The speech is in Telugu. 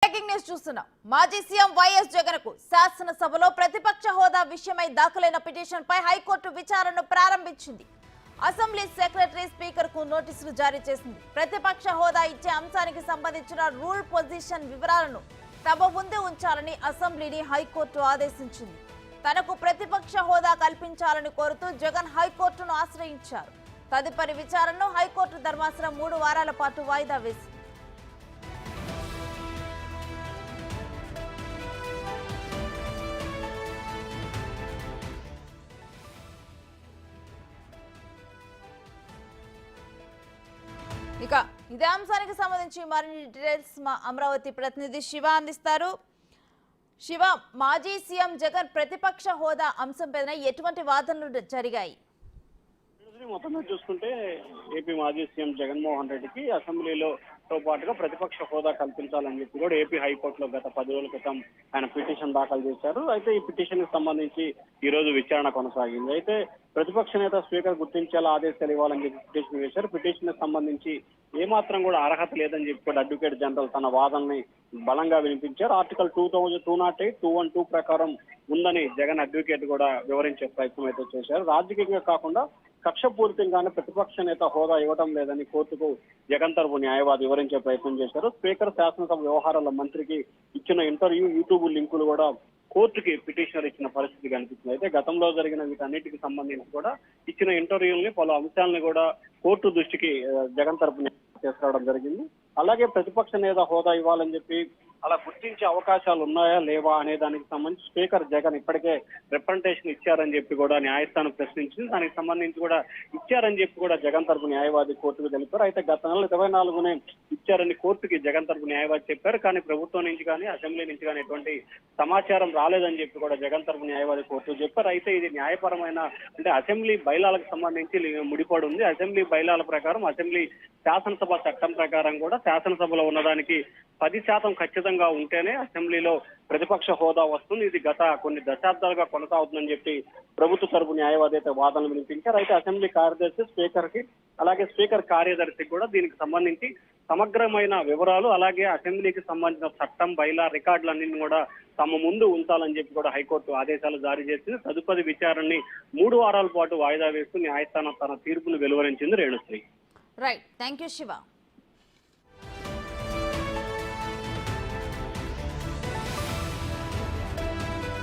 బ్రేకింగ్ న్యూస్ చూస్తున్నాం. మాజీ సీఎం వైఎస్ జగన్ కు శాసనసభలో ప్రతిపక్ష హోదా విషయమై దాఖలైన పిటిషన్ పై హైకోర్టు విచారణను ప్రారంభించింది. అసెంబ్లీ సెక్రటరీ స్పీకర్ కు నోటీసులు జారీ చేసింది. ప్రతిపక్ష హోదా ఇచ్చే అంశానికి సంబంధించిన రూల్ పొజిషన్ వివరాలను తమ ముందే ఉంచాలని అసెంబ్లీని హైకోర్టు ఆదేశించింది. తనకు ప్రతిపక్ష హోదా కల్పించాలని కోరుతూ జగన్ హైకోర్టును ఆశ్రయించారు. తదుపరి విచారణను హైకోర్టు ధర్మాసనం 3 వారాల పాటు వాయిదా వేసింది. ఇక ఇదే అంశానికి సంబంధించి మరిన్ని డీటెయిల్స్ మా అమరావతి ప్రతినిధి శివ అందిస్తారు. శివ, మాజీ సీఎం జగన్ ప్రతిపక్ష హోదా అంశంపైన ఎటువంటి వాదనలు జరిగాయి? మొత్తం మీద చూసుకుంటే ఏపీ మాజీ సీఎం జగన్మోహన్ రెడ్డికి అసెంబ్లీలో తో పాటుగా ప్రతిపక్ష హోదా కల్పించాలని చెప్పి కూడా ఏపీ హైకోర్టులో గత 10 రోజుల క్రితం ఆయన పిటిషన్ దాఖలు చేశారు. అయితే ఈ పిటిషన్ కి సంబంధించి ఈ రోజు విచారణ కొనసాగింది. అయితే ప్రతిపక్ష నేత స్పీకర్ గుర్తించేలా ఆదేశాలు ఇవ్వాలని చెప్పి పిటిషన్ వేశారు. పిటిషన్ కి సంబంధించి ఏమాత్రం కూడా అర్హత లేదని చెప్పి కూడా అడ్వకేట్ జనరల్ తన వాదనని బలంగా వినిపించారు. ఆర్టికల్ 208, 212 ప్రకారం ఉందని జగన్ అడ్వకేట్ కూడా వివరించే ప్రయత్నం అయితే చేశారు. రాజకీయంగా కాకుండా కక్షపూరితంగానే ప్రతిపక్ష నేత హోదా ఇవ్వడం లేదని కోర్టుకు జగన్ తరపు న్యాయవాది వివరించే ప్రయత్నం చేశారు. స్పీకర్ శాసనసభ వ్యవహారాల మంత్రికి ఇచ్చిన ఇంటర్వ్యూ, యూట్యూబ్ లింకులు కూడా కోర్టుకి పిటిషనర్ ఇచ్చిన పరిస్థితి కనిపిస్తుంది. అయితే గతంలో జరిగిన వీటన్నిటికి సంబంధించి కూడా ఇచ్చిన ఇంటర్వ్యూల్ని, పలు అంశాలను కూడా కోర్టు దృష్టికి జగన్ తరపు తీసుకురావడం జరిగింది. అలాగే ప్రతిపక్ష నేత హోదా ఇవ్వాలని చెప్పి అలా గుర్తించే అవకాశాలు ఉన్నాయా లేవా అనే దానికి సంబంధించి స్పీకర్ జగన్ ఇప్పటికే రిప్రజెంటేషన్ ఇచ్చారని చెప్పి కూడా న్యాయస్థానం ప్రశ్నించింది. దానికి సంబంధించి కూడా ఇచ్చారని చెప్పి కూడా జగన్ తరపు న్యాయవాది కోర్టుకు తెలిపారు. అయితే గత నెల 24నే ఇచ్చారని కోర్టుకి జగన్ తరపు న్యాయవాది చెప్పారు. కానీ ప్రభుత్వం నుంచి కానీ అసెంబ్లీ నుంచి కానీ ఎటువంటి సమాచారం రాలేదని చెప్పి కూడా జగన్ తరపు న్యాయవాది కోర్టుకు చెప్పారు. అయితే ఇది న్యాయపరమైన అంటే అసెంబ్లీ బైలాలకు సంబంధించి ముడిపడి ఉంది. అసెంబ్లీ బైలాల ప్రకారం, అసెంబ్లీ శాసనసభ చట్టం ప్రకారం కూడా శాసనసభలో ఉన్నదానికి 10% ఖచ్చితంగా ఉంటేనే అసెంబ్లీలో ప్రతిపక్ష హోదా వస్తుంది. ఇది గత కొన్ని దశాబ్దాలుగా కొనసాగుతుందని చెప్పి ప్రభుత్వ తరపు న్యాయవాది అయితే వాదనలు వినిపించారు. అయితే అసెంబ్లీ కార్యదర్శి స్పీకర్ కి, అలాగే స్పీకర్ కార్యదర్శికి కూడా దీనికి సంబంధించి సమగ్రమైన వివరాలు, అలాగే అసెంబ్లీకి సంబంధించిన చట్టం, బైలా రికార్డులన్నింటినీ కూడా తమ ముందు ఉంచాలని చెప్పి కూడా హైకోర్టు ఆదేశాలు జారీ చేసింది. తదుపరి విచారణని 3 వారాల పాటు వాయిదా వేస్తూ న్యాయస్థానం తన తీర్పును వెలువరించింది. Renusri. Right, thank you Shiva.